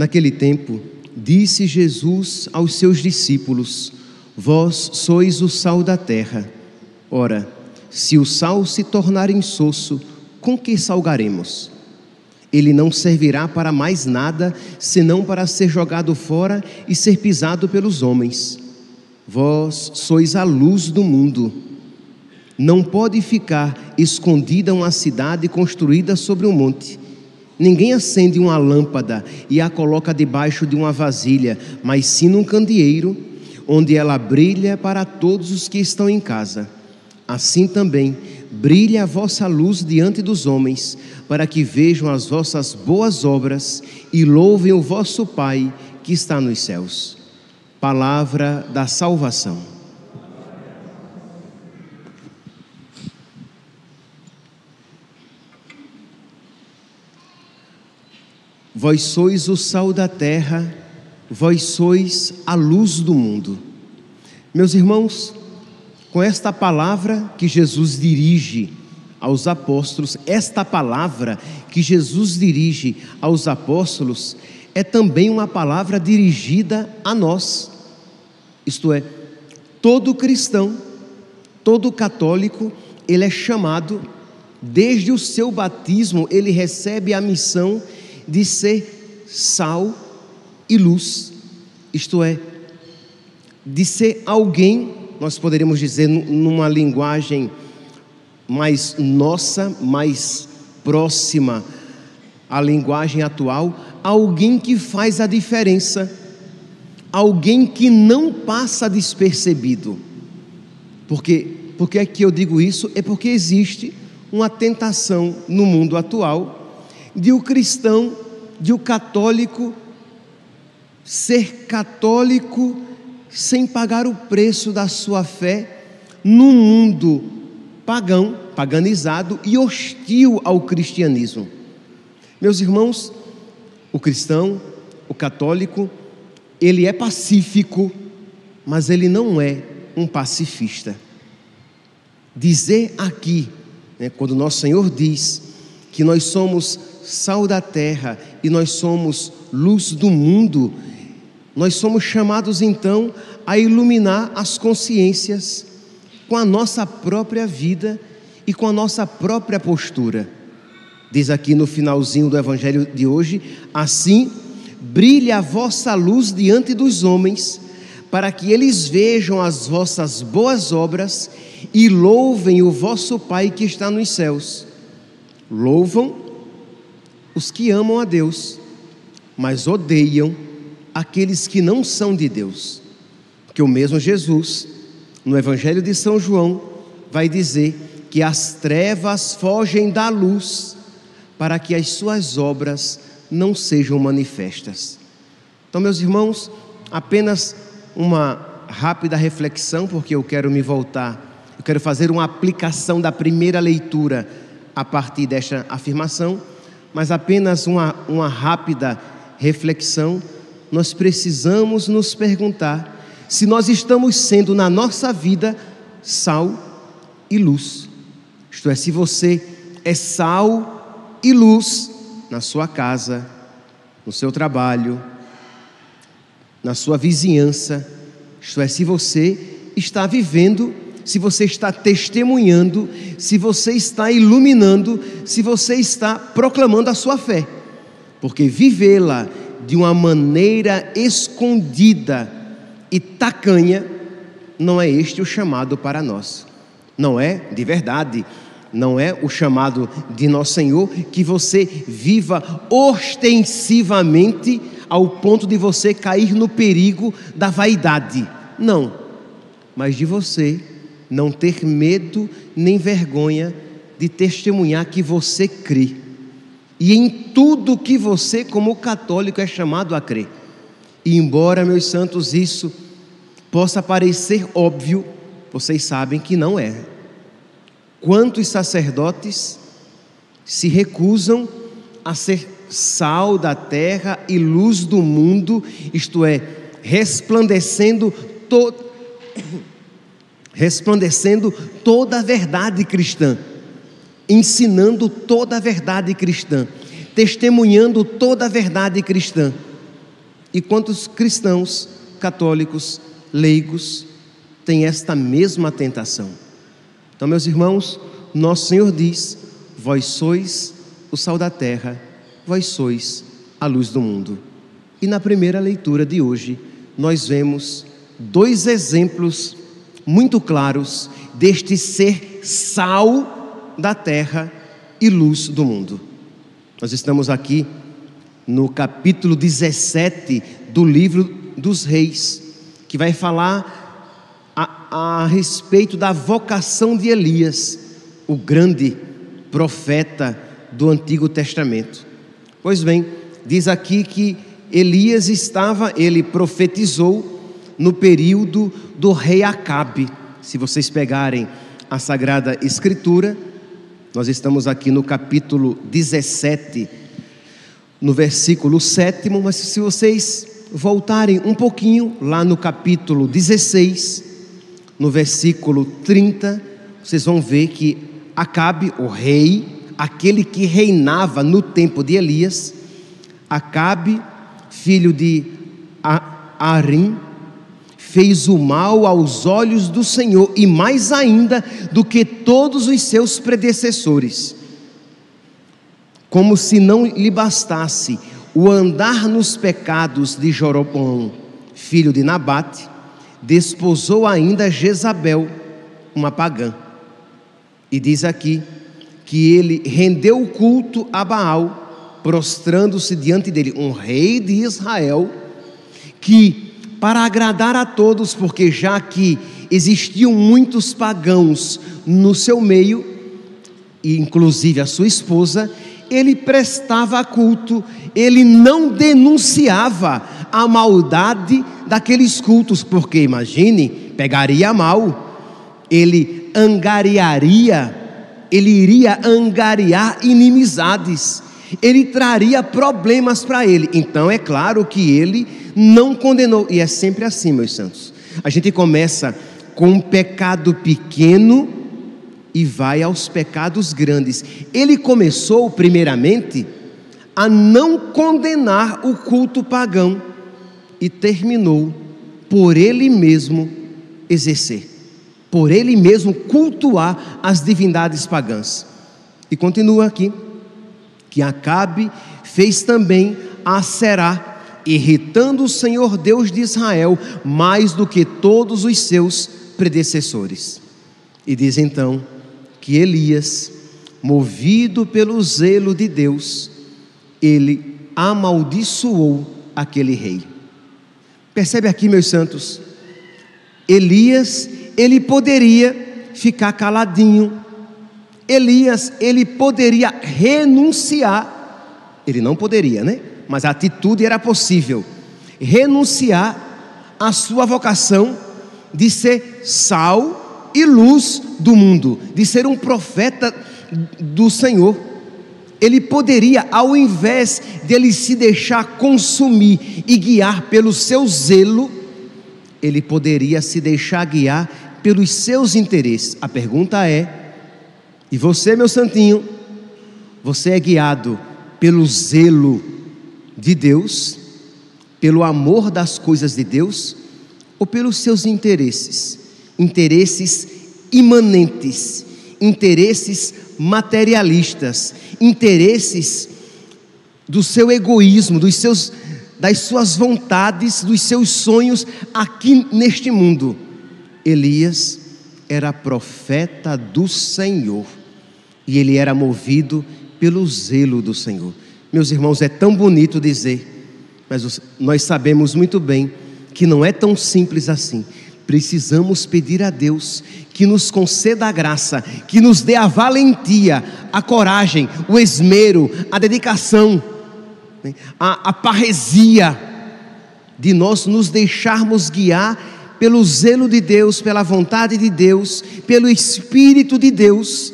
Naquele tempo, disse Jesus aos seus discípulos: Vós sois o sal da terra. Ora, se o sal se tornar insosso, com que salgaremos? Ele não servirá para mais nada, senão para ser jogado fora e ser pisado pelos homens. Vós sois a luz do mundo. Não pode ficar escondida uma cidade construída sobre um monte. Ninguém acende uma lâmpada e a coloca debaixo de uma vasilha, mas sim num candeeiro, onde ela brilha para todos os que estão em casa. Assim também brilhe a vossa luz diante dos homens, para que vejam as vossas boas obras e louvem o vosso Pai que está nos céus. Palavra da salvação. Vós sois o sal da terra, vós sois a luz do mundo. Meus irmãos, com esta palavra que Jesus dirige aos apóstolos, esta palavra que Jesus dirige aos apóstolos é também uma palavra dirigida a nós. Isto é, todo cristão, todo católico, ele é chamado, desde o seu batismo, ele recebe a missão de ser sal e luz, isto é, de ser alguém, nós poderíamos dizer numa linguagem mais nossa, mais próxima à linguagem atual, alguém que faz a diferença, alguém que não passa despercebido. Por que é que eu digo isso? É porque existe uma tentação no mundo atual de o cristão, de o católico, ser católico sem pagar o preço da sua fé num mundo pagão, paganizado e hostil ao cristianismo. Meus irmãos, o cristão, o católico, ele é pacífico, mas ele não é um pacifista. Dizer aqui, quando nosso Senhor diz que nós somos sal da terra e nós somos luz do mundo, nós somos chamados então a iluminar as consciências com a nossa própria vida e com a nossa própria postura. Diz aqui no finalzinho do evangelho de hoje: assim brilhe a vossa luz diante dos homens, para que eles vejam as vossas boas obras e louvem o vosso Pai que está nos céus. Louvam os que amam a Deus, mas odeiam aqueles que não são de Deus. Porque o mesmo Jesus, no Evangelho de São João, vai dizer que as trevas fogem da luz para que as suas obras não sejam manifestas. Então, meus irmãos, apenas uma rápida reflexão, porque eu quero fazer uma aplicação da primeira leitura a partir desta afirmação, mas apenas uma rápida reflexão. Nós precisamos nos perguntar se nós estamos sendo na nossa vida sal e luz. Isto é, se você é sal e luz na sua casa, no seu trabalho, na sua vizinhança, isto é, se você está vivendo, se você está testemunhando, se você está iluminando, se você está proclamando a sua fé, porque vivê-la de uma maneira escondida e tacanha, não é este o chamado para nós. Não é, de verdade, não é o chamado de nosso Senhor que você viva ostensivamente ao ponto de você cair no perigo da vaidade. Não, mas de você não ter medo nem vergonha de testemunhar que você crê. E em tudo que você, como católico, é chamado a crer. E embora, meus santos, isso possa parecer óbvio, vocês sabem que não é. Quantos sacerdotes se recusam a ser sal da terra e luz do mundo, isto é, resplandecendo toda a verdade cristã, ensinando toda a verdade cristã, testemunhando toda a verdade cristã, E quantos cristãos, católicos, leigos, têm esta mesma tentação? Então, meus irmãos, nosso Senhor diz: vós sois o sal da terra, vós sois a luz do mundo. E na primeira leitura de hoje, nós vemos dois exemplos muito claros deste ser sal da terra e luz do mundo. Nós estamos aqui no capítulo 17 do livro dos Reis, que vai falar a respeito da vocação de Elias, o grande profeta do Antigo Testamento. Pois bem, diz aqui que Elias ele profetizou no período do rei Acabe. Se vocês pegarem a Sagrada Escritura, nós estamos aqui no capítulo 17, no versículo 7, mas se vocês voltarem um pouquinho, lá no capítulo 16, no versículo 30, vocês vão ver que Acabe, o rei, aquele que reinava no tempo de Elias, Acabe, filho de Arim, fez o mal aos olhos do Senhor, e mais ainda do que todos os seus predecessores. Como se não lhe bastasse o andar nos pecados de Jeroboão, filho de Nabate, desposou ainda Jezabel, uma pagã. E diz aqui que ele rendeu o culto a Baal, prostrando-se diante dele, um rei de Israel, que para agradar a todos, porque já que existiam muitos pagãos no seu meio, e inclusive a sua esposa, ele prestava culto, ele não denunciava a maldade daqueles cultos, porque imagine, pegaria mal, ele iria angariar inimizades, ele traria problemas para ele. Então é claro que ele não condenou, e é sempre assim, meus santos. A gente começa com um pecado pequeno e vai aos pecados grandes. Ele começou primeiramente a não condenar o culto pagão e terminou por ele mesmo exercer, por ele mesmo cultuar as divindades pagãs. E continua aqui que Acabe fez também a Aserá, irritando o Senhor Deus de Israel mais do que todos os seus predecessores. E diz então que Elias, movido pelo zelo de Deus, ele amaldiçoou aquele rei. Percebe aqui, meus santos, Elias, ele poderia ficar caladinho, Elias, ele poderia renunciar, ele não poderia, né? Mas a atitude era possível, renunciar à sua vocação de ser sal e luz do mundo, de ser um profeta do Senhor. Ele poderia, ao invés de ele se deixar consumir e guiar pelo seu zelo, ele poderia se deixar guiar pelos seus interesses. A pergunta é: e você, meu santinho, você é guiado pelo zelo de Deus, pelo amor das coisas de Deus, ou pelos seus interesses? Interesses imanentes, interesses materialistas, interesses do seu egoísmo, das suas vontades, dos seus sonhos aqui neste mundo. Elias era profeta do Senhor e ele era movido pelo zelo do Senhor. Meus irmãos, é tão bonito dizer, mas nós sabemos muito bem que não é tão simples assim. Precisamos pedir a Deus que nos conceda a graça, que nos dê a valentia, a coragem, o esmero, a dedicação, a parresia de nós nos deixarmos guiar pelo zelo de Deus, pela vontade de Deus, pelo Espírito de Deus,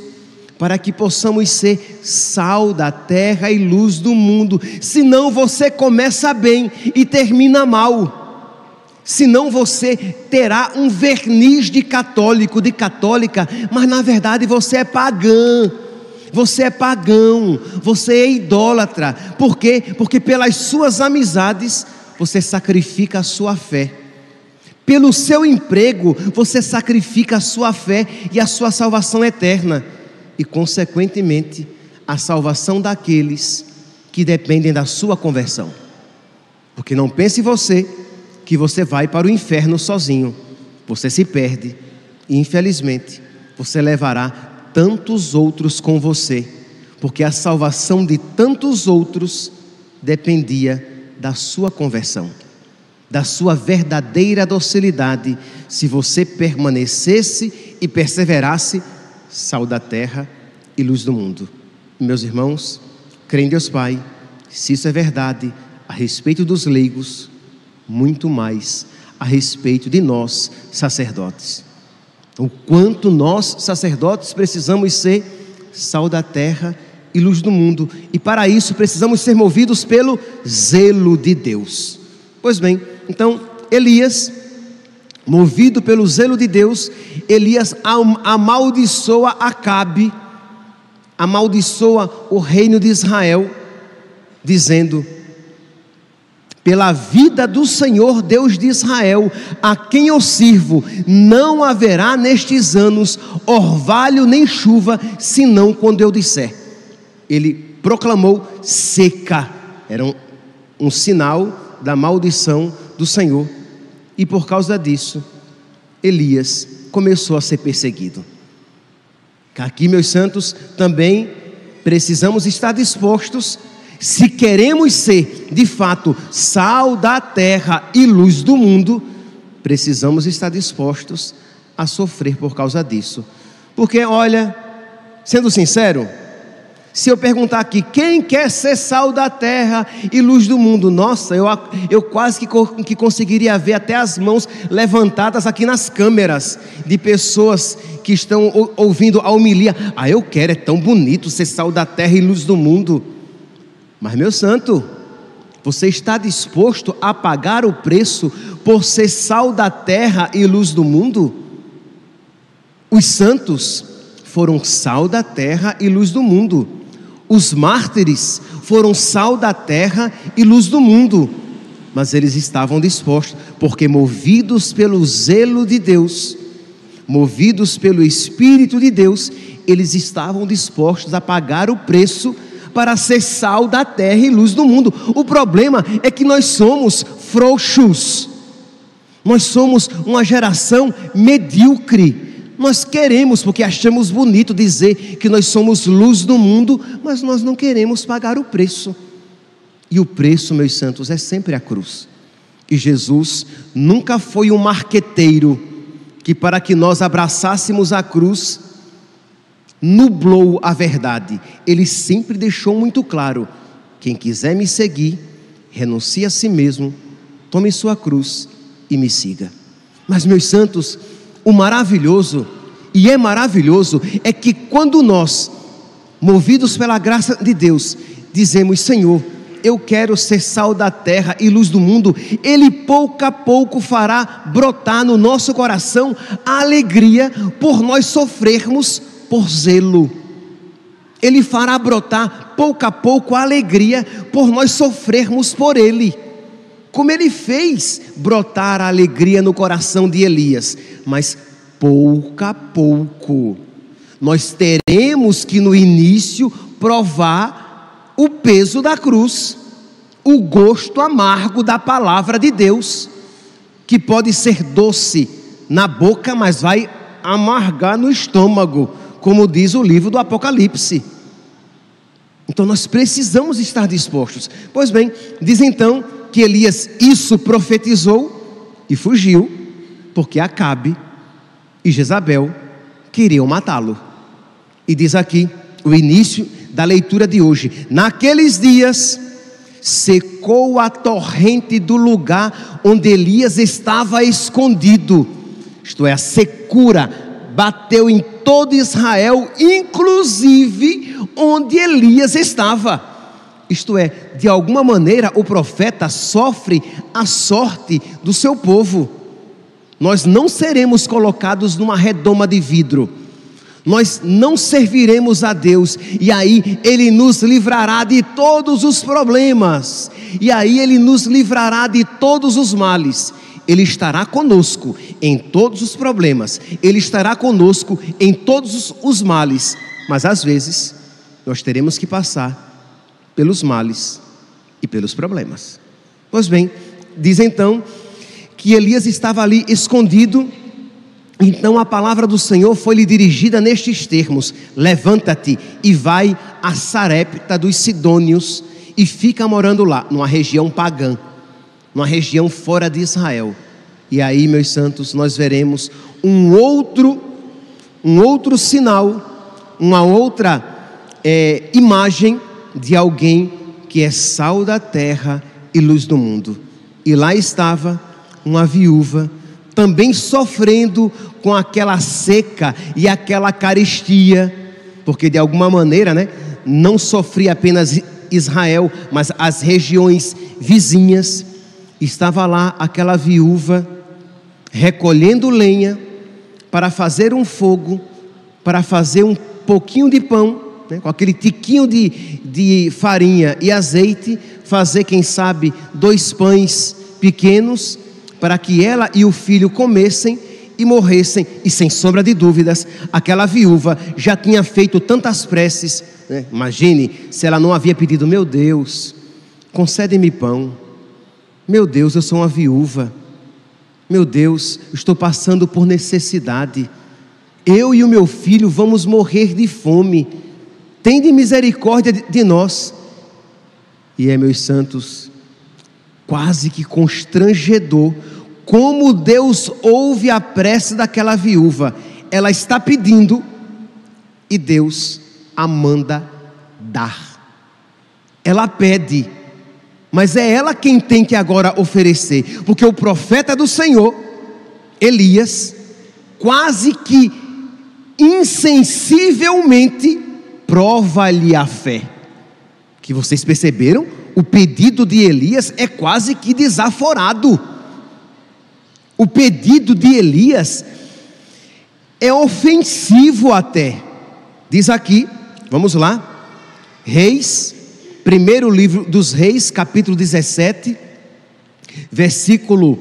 para que possamos ser sal da terra e luz do mundo. Senão você começa bem e termina mal. Senão você terá um verniz de católico, de católica, mas na verdade você é pagã, você é pagão, você é idólatra. Por quê? Porque pelas suas amizades você sacrifica a sua fé. Pelo seu emprego, você sacrifica a sua fé e a sua salvação eterna. E, consequentemente, a salvação daqueles que dependem da sua conversão. Porque não pense você que você vai para o inferno sozinho. Você se perde e, infelizmente, você levará tantos outros com você. Porque a salvação de tantos outros dependia da sua conversão, da sua verdadeira docilidade. Se você permanecesse e perseverasse, sal da terra e luz do mundo. Meus irmãos, creem em Deus Pai, se isso é verdade a respeito dos leigos, muito mais a respeito de nós, sacerdotes. O quanto nós, sacerdotes, precisamos ser sal da terra e luz do mundo, e para isso precisamos ser movidos pelo zelo de Deus. Pois bem, então Elias, movido pelo zelo de Deus, Elias amaldiçoa Acabe, amaldiçoa o reino de Israel, dizendo: pela vida do Senhor Deus de Israel, a quem eu sirvo, não haverá nestes anos orvalho nem chuva, senão quando eu disser. Ele proclamou seca, era um sinal da maldição do Senhor, e por causa disso, Elias começou a ser perseguido. Aqui, meus santos, também precisamos estar dispostos, se queremos ser de fato sal da terra e luz do mundo, precisamos estar dispostos a sofrer por causa disso. Porque olha, sendo sincero, se eu perguntar aqui, quem quer ser sal da terra e luz do mundo? Nossa, eu quase que conseguiria ver até as mãos levantadas aqui nas câmeras, de pessoas que estão ouvindo a homilia. Ah, eu quero, é tão bonito ser sal da terra e luz do mundo. Mas, meu santo, você está disposto a pagar o preço por ser sal da terra e luz do mundo? Os santos foram sal da terra e luz do mundo. Os mártires foram sal da terra e luz do mundo, mas eles estavam dispostos, porque movidos pelo zelo de Deus, movidos pelo Espírito de Deus, eles estavam dispostos a pagar o preço para ser sal da terra e luz do mundo. O problema é que nós somos frouxos, nós somos uma geração medíocre. Nós queremos, porque achamos bonito dizer que nós somos luz do mundo, mas nós não queremos pagar o preço. E o preço, meus santos, é sempre a cruz. E Jesus nunca foi um marqueteiro que, para que nós abraçássemos a cruz, nublou a verdade. Ele sempre deixou muito claro: quem quiser me seguir, renuncie a si mesmo, tome sua cruz e me siga. Mas, meus santos, o maravilhoso, e é maravilhoso, é que quando nós, movidos pela graça de Deus, dizemos: Senhor, eu quero ser sal da terra e luz do mundo, Ele pouco a pouco fará brotar no nosso coração a alegria por nós sofrermos por zelo. Ele fará brotar pouco a pouco a alegria por nós sofrermos por Ele, como Ele fez brotar a alegria no coração de Elias. Mas pouco a pouco nós teremos que no início provar o peso da cruz, o gosto amargo da palavra de Deus, que pode ser doce na boca, mas vai amargar no estômago, como diz o livro do Apocalipse. Então nós precisamos estar dispostos. Pois bem, diz então que Elias isso profetizou e fugiu, porque Acabe e Jezabel queriam matá-lo. E diz aqui o início da leitura de hoje: naqueles dias secou a torrente do lugar onde Elias estava escondido. Isto é, a secura bateu em todo Israel, inclusive onde Elias estava. Isto é, de alguma maneira o profeta sofre a sorte do seu povo. Nós não seremos colocados numa redoma de vidro, nós não serviremos a Deus, e aí Ele nos livrará de todos os problemas, e aí Ele nos livrará de todos os males. Ele estará conosco em todos os problemas, Ele estará conosco em todos os males, mas às vezes nós teremos que passar pelos males e pelos problemas. Pois bem, diz então que Elias estava ali escondido. Então a palavra do Senhor foi-lhe dirigida nestes termos: levanta-te e vai a Sarepta dos Sidônios e fica morando lá, numa região pagã, numa região fora de Israel. E aí, meus santos, nós veremos um outro sinal, uma outra imagem de alguém que é sal da terra e luz do mundo. E lá estava uma viúva, também sofrendo com aquela seca e aquela carestia, porque de alguma maneira, não sofria apenas Israel, mas as regiões vizinhas. Estava lá aquela viúva recolhendo lenha para fazer um fogo, para fazer um pouquinho de pão, com aquele tiquinho de farinha e azeite, fazer, quem sabe, 2 pães pequenos, para que ela e o filho comessem e morressem. E sem sombra de dúvidas, aquela viúva já tinha feito tantas preces, Imagine se ela não havia pedido: meu Deus, concede-me pão, meu Deus, eu sou uma viúva, meu Deus, estou passando por necessidade, eu e o meu filho vamos morrer de fome, tende misericórdia de nós. E meus santos, quase que constrangedor como Deus ouve a prece daquela viúva. Ela está pedindo e Deus a manda dar. Ela pede, mas é ela quem tem que agora oferecer, porque o profeta do Senhor, Elias, quase que insensivelmente prova-lhe a fé. Que vocês perceberam? O pedido de Elias é quase que desaforado. O pedido de Elias é ofensivo até. Diz aqui, vamos lá, Reis, primeiro livro dos Reis, capítulo 17, versículo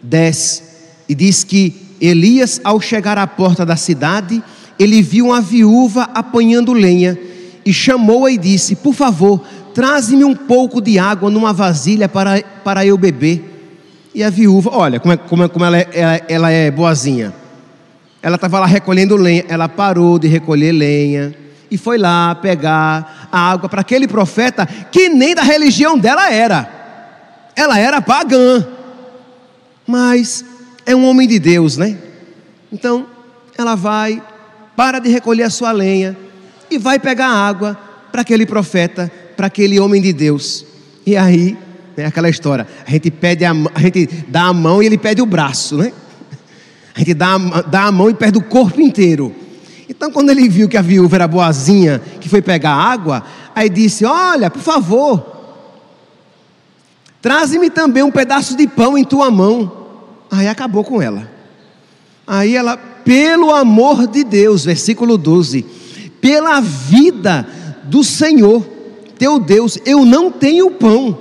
10, e diz que Elias, ao chegar à porta da cidade, ele viu uma viúva apanhando lenha, e chamou-a e disse: por favor, traze-me um pouco de água numa vasilha para eu beber. E a viúva, olha como ela é boazinha. Ela estava lá recolhendo lenha, ela parou de recolher lenha e foi lá pegar a água para aquele profeta que nem da religião dela era. Ela era pagã, mas é um homem de Deus, Então ela vai, para de recolher a sua lenha e vai pegar água para aquele profeta, para aquele homem de Deus. E aí, aquela história, a gente dá a mão e ele pede o braço, A gente dá a mão e perde o corpo inteiro. Então, quando ele viu que a viúva era boazinha, que foi pegar água, aí disse: olha, por favor, traze-me também um pedaço de pão em tua mão. Aí acabou com ela. Aí ela, pelo amor de Deus, versículo 12, pela vida do Senhor teu Deus, eu não tenho pão,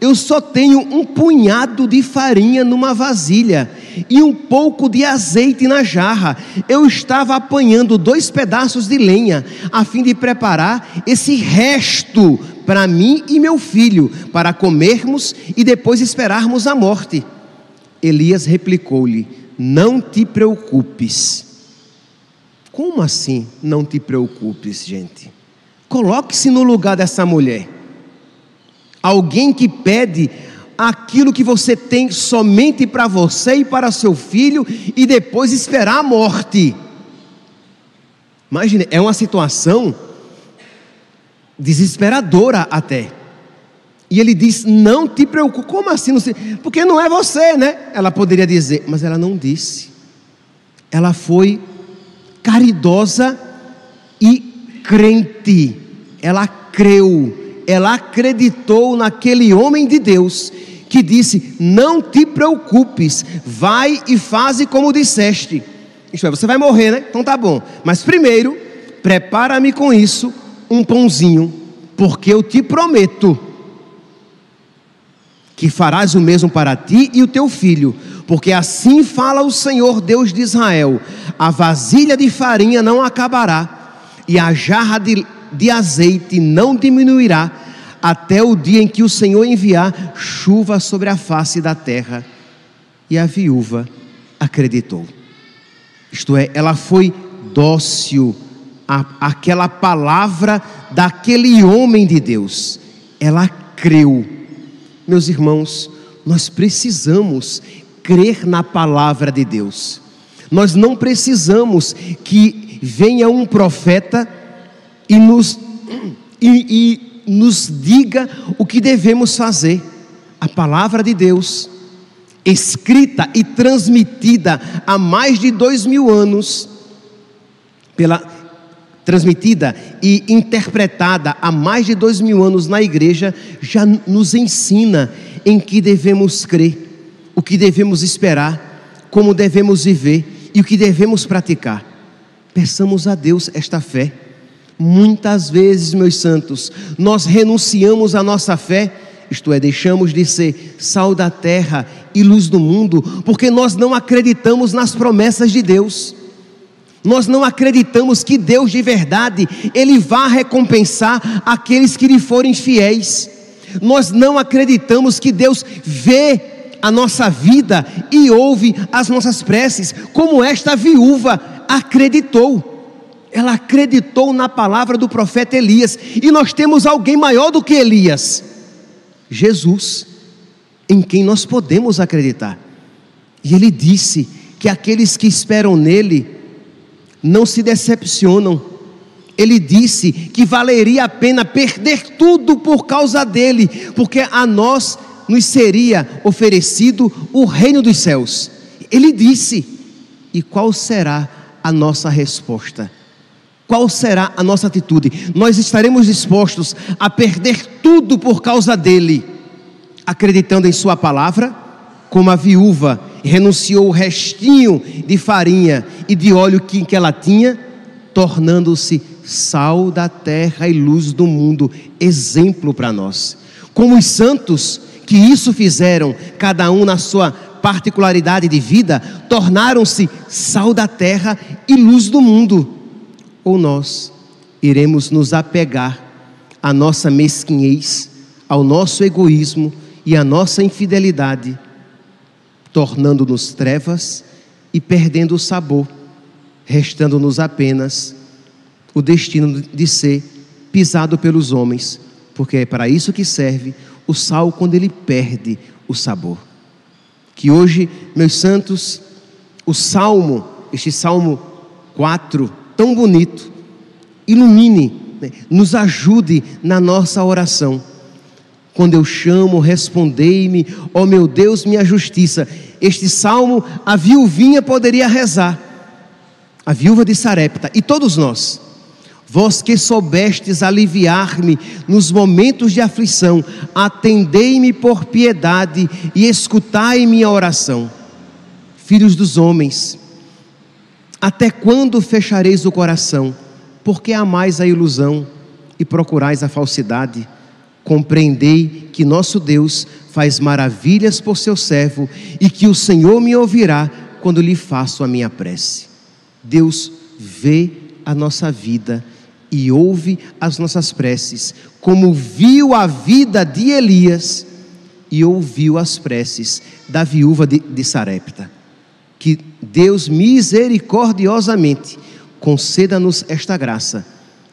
eu só tenho um punhado de farinha numa vasilha e um pouco de azeite na jarra. Eu estava apanhando 2 pedaços de lenha a fim de preparar esse resto para mim e meu filho, para comermos e depois esperarmos a morte. Elias replicou-lhe: não te preocupes. Como assim não te preocupes, gente? Coloque-se no lugar dessa mulher. Alguém que pede aquilo que você tem somente para você e para seu filho e depois esperar a morte. Imagine, é uma situação desesperadora até. E ele diz: não te preocupe. Como assim? Não sei? Porque não é você, Ela poderia dizer, mas ela não disse. Ela foi caridosa e crente. Ela creu, ela acreditou naquele homem de Deus que disse: não te preocupes, vai e faze como disseste. Isto é, você vai morrer, né? Então tá bom. Mas primeiro, prepara-me com isso um pãozinho, porque eu te prometo que farás o mesmo para ti e o teu filho, porque assim fala o Senhor Deus de Israel: a vasilha de farinha não acabará, e a jarra de azeite não diminuirá, até o dia em que o Senhor enviar chuva sobre a face da terra. E a viúva acreditou. Isto é, ela foi dócil àquela palavra daquele homem de Deus. Ela creu. Meus irmãos, nós precisamos crer na palavra de Deus. Nós não precisamos que venha um profeta e nos diga o que devemos fazer. A palavra de Deus, escrita e transmitida há mais de 2000 anos, transmitida e interpretada há mais de 2000 anos na igreja, já nos ensina em que devemos crer, o que devemos esperar, como devemos viver e o que devemos praticar. Peçamos a Deus esta fé. Muitas vezes, meus santos, nós renunciamos à nossa fé, isto é, deixamos de ser sal da terra e luz do mundo, porque nós não acreditamos nas promessas de Deus. Nós não acreditamos que Deus de verdade, Ele vá recompensar aqueles que lhe forem fiéis. Nós não acreditamos que Deus vê a nossa vida e ouve as nossas preces, como esta viúva acreditou. Ela acreditou na palavra do profeta Elias, e nós temos alguém maior do que Elias, Jesus, em quem nós podemos acreditar. E Ele disse que aqueles que esperam nele não se decepcionam. Ele disse que valeria a pena perder tudo por causa dele, porque a nós nos seria oferecido o reino dos céus. Ele disse. E qual será a nossa resposta? Qual será a nossa atitude? Nós estaremos dispostos a perder tudo por causa dele, acreditando em sua palavra, como a viúva renunciou o restinho de farinha e de óleo que ela tinha, tornando-se sal da terra e luz do mundo, exemplo para nós. Como os santos que isso fizeram, cada um na sua particularidade de vida, tornaram-se sal da terra e luz do mundo. Ou nós iremos nos apegar à nossa mesquinhez, ao nosso egoísmo e à nossa infidelidade, tornando-nos trevas e perdendo o sabor, restando-nos apenas o destino de ser pisado pelos homens, porque é para isso que serve o sal quando ele perde o sabor. Que hoje, meus santos, o Salmo, este Salmo 4, tão bonito, ilumine, nos ajude na nossa oração. Quando eu chamo, respondei-me, ó meu Deus, minha justiça. Este salmo a viuvinha poderia rezar, a viúva de Sarepta, e todos nós. Vós que soubestes aliviar-me nos momentos de aflição, atendei-me por piedade e escutai minha oração. Filhos dos homens, até quando fechareis o coração? Porque amais a ilusão e procurais a falsidade? Compreendei que nosso Deus faz maravilhas por seu servo e que o Senhor me ouvirá quando lhe faço a minha prece. Deus vê a nossa vida e ouve as nossas preces, como viu a vida de Elias e ouviu as preces da viúva de Sarepta. Que Deus misericordiosamente conceda-nos esta graça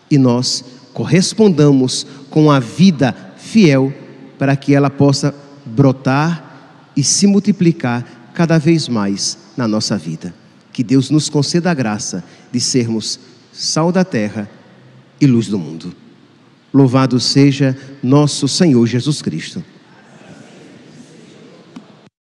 e nós correspondamos com a vida fiel, para que ela possa brotar e se multiplicar cada vez mais na nossa vida. Que Deus nos conceda a graça de sermos sal da terra e luz do mundo. Louvado seja nosso Senhor Jesus Cristo.